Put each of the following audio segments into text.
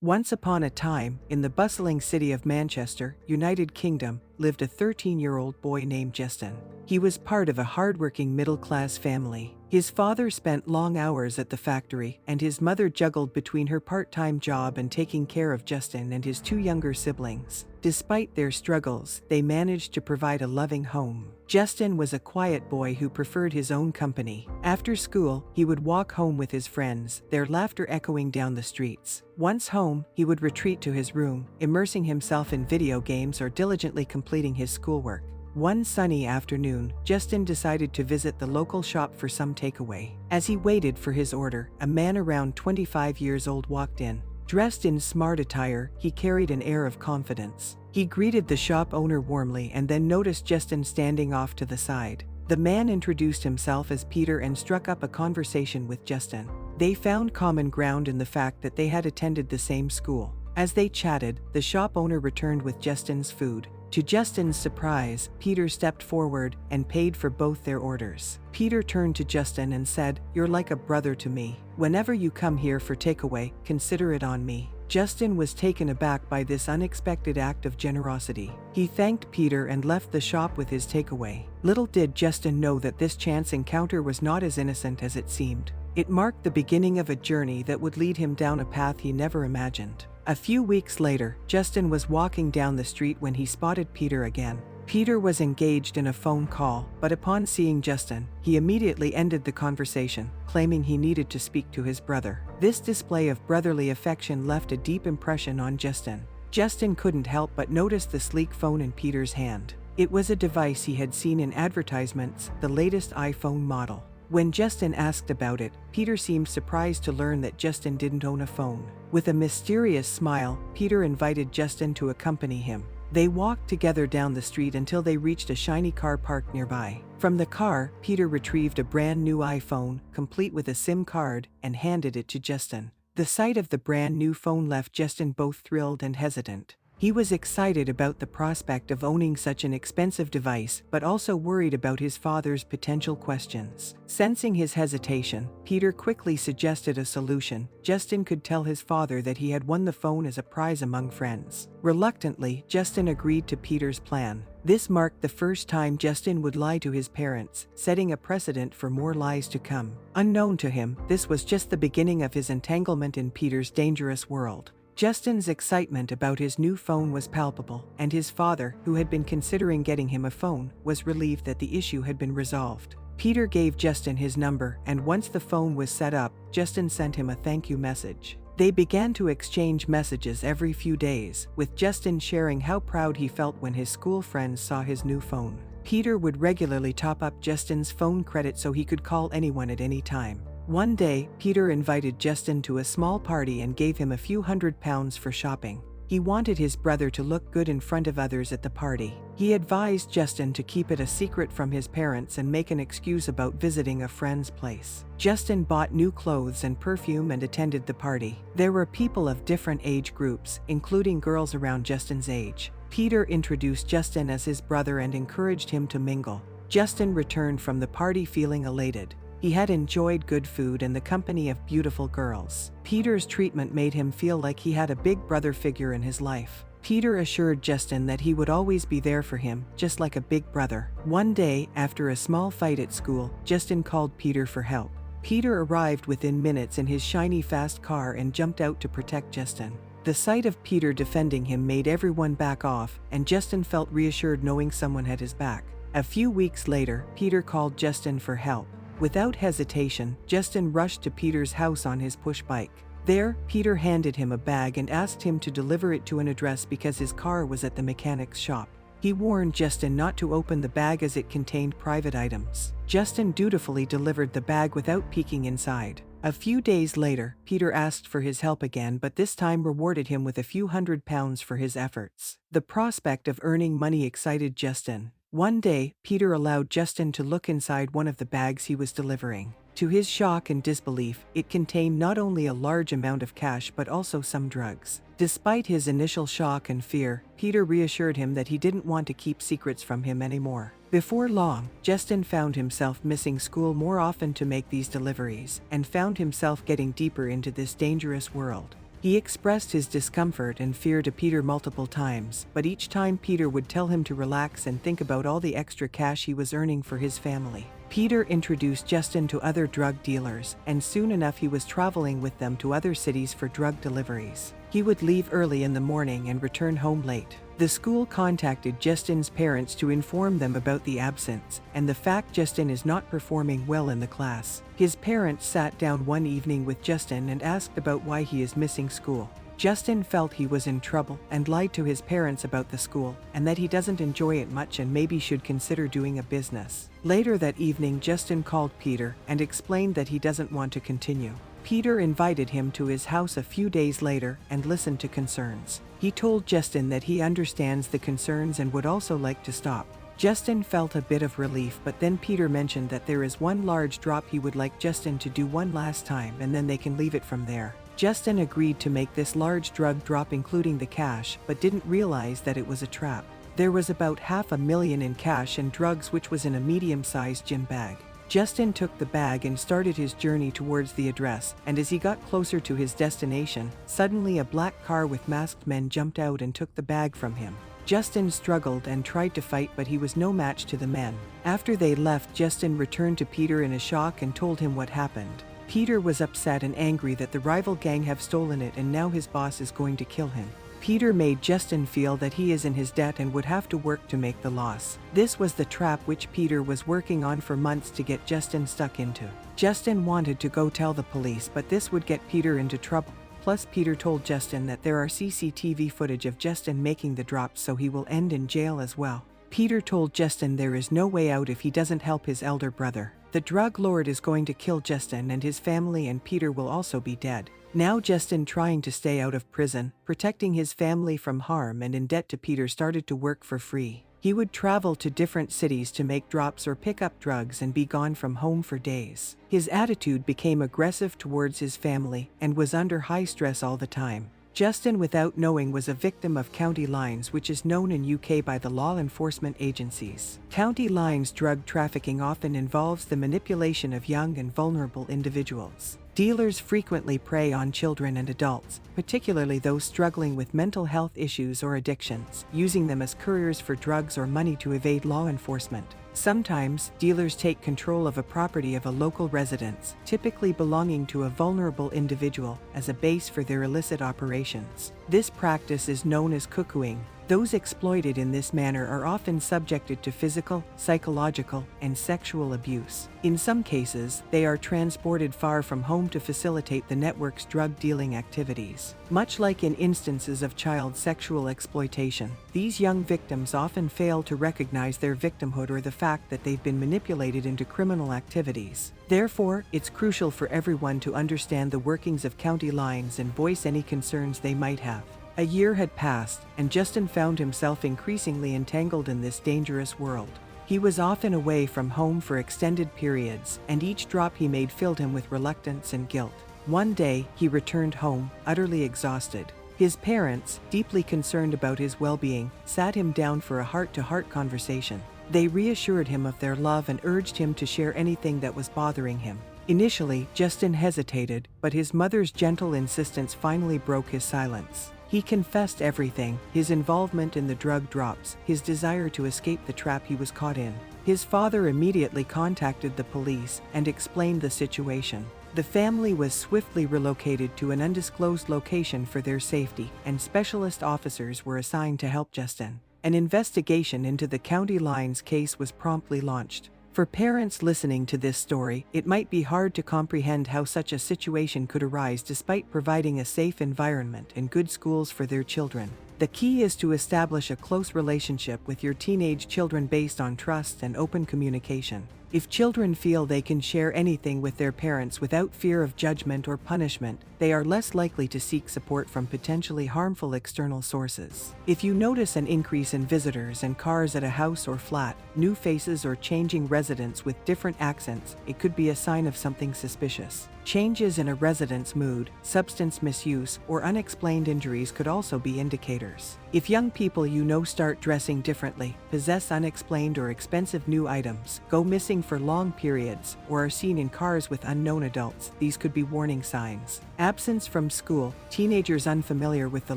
Once upon a time, in the bustling city of Manchester, United Kingdom, lived a 13-year-old boy named Justin. He was part of a hardworking middle-class family. His father spent long hours at the factory, and his mother juggled between her part-time job and taking care of Justin and his two younger siblings. Despite their struggles, they managed to provide a loving home. Justin was a quiet boy who preferred his own company. After school, he would walk home with his friends, their laughter echoing down the streets. Once home, he would retreat to his room, immersing himself in video games or diligently completing his schoolwork. One sunny afternoon, Justin decided to visit the local shop for some takeaway. As he waited for his order, a man around 25 years old walked in. Dressed in smart attire, he carried an air of confidence. He greeted the shop owner warmly and then noticed Justin standing off to the side. The man introduced himself as Peter and struck up a conversation with Justin. They found common ground in the fact that they had attended the same school. As they chatted, the shop owner returned with Justin's food. To Justin's surprise, Peter stepped forward and paid for both their orders. Peter turned to Justin and said, "You're like a brother to me. Whenever you come here for takeaway, consider it on me." Justin was taken aback by this unexpected act of generosity. He thanked Peter and left the shop with his takeaway. Little did Justin know that this chance encounter was not as innocent as it seemed. It marked the beginning of a journey that would lead him down a path he never imagined. A few weeks later, Justin was walking down the street when he spotted Peter again. Peter was engaged in a phone call, but upon seeing Justin, he immediately ended the conversation, claiming he needed to speak to his brother. This display of brotherly affection left a deep impression on Justin. Justin couldn't help but notice the sleek phone in Peter's hand. It was a device he had seen in advertisements, the latest iPhone model. When Justin asked about it, Peter seemed surprised to learn that Justin didn't own a phone. With a mysterious smile, Peter invited Justin to accompany him. They walked together down the street until they reached a shiny car parked nearby. From the car, Peter retrieved a brand new iPhone, complete with a SIM card, and handed it to Justin. The sight of the brand new phone left Justin both thrilled and hesitant. He was excited about the prospect of owning such an expensive device, but also worried about his father's potential questions. Sensing his hesitation, Peter quickly suggested a solution. Justin could tell his father that he had won the phone as a prize among friends. Reluctantly, Justin agreed to Peter's plan. This marked the first time Justin would lie to his parents, setting a precedent for more lies to come. Unknown to him, this was just the beginning of his entanglement in Peter's dangerous world. Justin's excitement about his new phone was palpable, and his father, who had been considering getting him a phone, was relieved that the issue had been resolved. Peter gave Justin his number, and once the phone was set up, Justin sent him a thank you message. They began to exchange messages every few days, with Justin sharing how proud he felt when his school friends saw his new phone. Peter would regularly top up Justin's phone credit so he could call anyone at any time. One day, Peter invited Justin to a small party and gave him a few £100 for shopping. He wanted his brother to look good in front of others at the party. He advised Justin to keep it a secret from his parents and make an excuse about visiting a friend's place. Justin bought new clothes and perfume and attended the party. There were people of different age groups, including girls around Justin's age. Peter introduced Justin as his brother and encouraged him to mingle. Justin returned from the party feeling elated. He had enjoyed good food and the company of beautiful girls. Peter's treatment made him feel like he had a big brother figure in his life. Peter assured Justin that he would always be there for him, just like a big brother. One day, after a small fight at school, Justin called Peter for help. Peter arrived within minutes in his shiny fast car and jumped out to protect Justin. The sight of Peter defending him made everyone back off, and Justin felt reassured knowing someone had his back. A few weeks later, Peter called Justin for help. Without hesitation, Justin rushed to Peter's house on his push bike. There, Peter handed him a bag and asked him to deliver it to an address because his car was at the mechanic's shop. He warned Justin not to open the bag as it contained private items. Justin dutifully delivered the bag without peeking inside. A few days later, Peter asked for his help again, but this time rewarded him with a few £100 for his efforts. The prospect of earning money excited Justin. One day, Peter allowed Justin to look inside one of the bags he was delivering. To his shock and disbelief, it contained not only a large amount of cash but also some drugs. Despite his initial shock and fear, Peter reassured him that he didn't want to keep secrets from him anymore. Before long, Justin found himself missing school more often to make these deliveries, and found himself getting deeper into this dangerous world. He expressed his discomfort and fear to Peter multiple times, but each time Peter would tell him to relax and think about all the extra cash he was earning for his family. Peter introduced Justin to other drug dealers, and soon enough he was traveling with them to other cities for drug deliveries. He would leave early in the morning and return home late. The school contacted Justin's parents to inform them about the absence and the fact Justin is not performing well in the class. His parents sat down one evening with Justin and asked about why he is missing school. Justin felt he was in trouble and lied to his parents about the school and that he doesn't enjoy it much and maybe should consider doing a business. Later that evening, Justin called Peter and explained that he doesn't want to continue. Peter invited him to his house a few days later and listened to concerns. He told Justin that he understands the concerns and would also like to stop. Justin felt a bit of relief, but then Peter mentioned that there is one large drop he would like Justin to do one last time and then they can leave it from there. Justin agreed to make this large drug drop including the cash, but didn't realize that it was a trap. There was about $500,000 in cash and drugs, which was in a medium-sized gym bag. Justin took the bag and started his journey towards the address, and as he got closer to his destination, suddenly a black car with masked men jumped out and took the bag from him. Justin struggled and tried to fight, but he was no match to the men. After they left, Justin returned to Peter in a shock and told him what happened. Peter was upset and angry that the rival gang have stolen it and now his boss is going to kill him. Peter made Justin feel that he is in his debt and would have to work to make the loss. This was the trap which Peter was working on for months to get Justin stuck into. Justin wanted to go tell the police, but this would get Peter into trouble. Plus, Peter told Justin that there are CCTV footage of Justin making the drops, so he will end in jail as well. Peter told Justin there is no way out if he doesn't help his elder brother. The drug lord is going to kill Justin and his family, and Peter will also be dead. Now Justin, trying to stay out of prison, protecting his family from harm and in debt to Peter, started to work for free. He would travel to different cities to make drops or pick up drugs and be gone from home for days. His attitude became aggressive towards his family and was under high stress all the time. Justin, without knowing, was a victim of county lines, which is known in UK by the law enforcement agencies. County lines drug trafficking often involves the manipulation of young and vulnerable individuals. Dealers frequently prey on children and adults, particularly those struggling with mental health issues or addictions, using them as couriers for drugs or money to evade law enforcement. Sometimes, dealers take control of a property of a local residence, typically belonging to a vulnerable individual, as a base for their illicit operations. This practice is known as cuckooing. Those exploited in this manner are often subjected to physical, psychological, and sexual abuse. In some cases, they are transported far from home to facilitate the network's drug dealing activities. Much like in instances of child sexual exploitation, these young victims often fail to recognize their victimhood or the fact that they've been manipulated into criminal activities. Therefore, it's crucial for everyone to understand the workings of county lines and voice any concerns they might have. A year had passed, and Justin found himself increasingly entangled in this dangerous world. He was often away from home for extended periods, and each drop he made filled him with reluctance and guilt. One day, he returned home, utterly exhausted. His parents, deeply concerned about his well-being, sat him down for a heart-to-heart conversation. They reassured him of their love and urged him to share anything that was bothering him. Initially, Justin hesitated, but his mother's gentle insistence finally broke his silence. He confessed everything: his involvement in the drug drops, his desire to escape the trap he was caught in. His father immediately contacted the police and explained the situation. The family was swiftly relocated to an undisclosed location for their safety, and specialist officers were assigned to help Justin. An investigation into the county lines case was promptly launched. For parents listening to this story, it might be hard to comprehend how such a situation could arise despite providing a safe environment and good schools for their children. The key is to establish a close relationship with your teenage children based on trust and open communication. If children feel they can share anything with their parents without fear of judgment or punishment, they are less likely to seek support from potentially harmful external sources. If you notice an increase in visitors and cars at a house or flat, new faces or changing residents with different accents, it could be a sign of something suspicious. Changes in a resident's mood, substance misuse, or unexplained injuries could also be indicators. If young people you know start dressing differently, possess unexplained or expensive new items, go missing for long periods, or are seen in cars with unknown adults, these could be warning signs. Absence from school, teenagers unfamiliar with the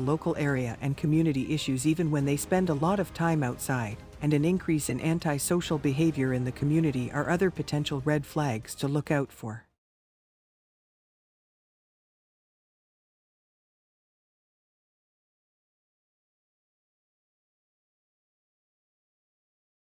local area and community issues even when they spend a lot of time outside, and an increase in antisocial behavior in the community are other potential red flags to look out for.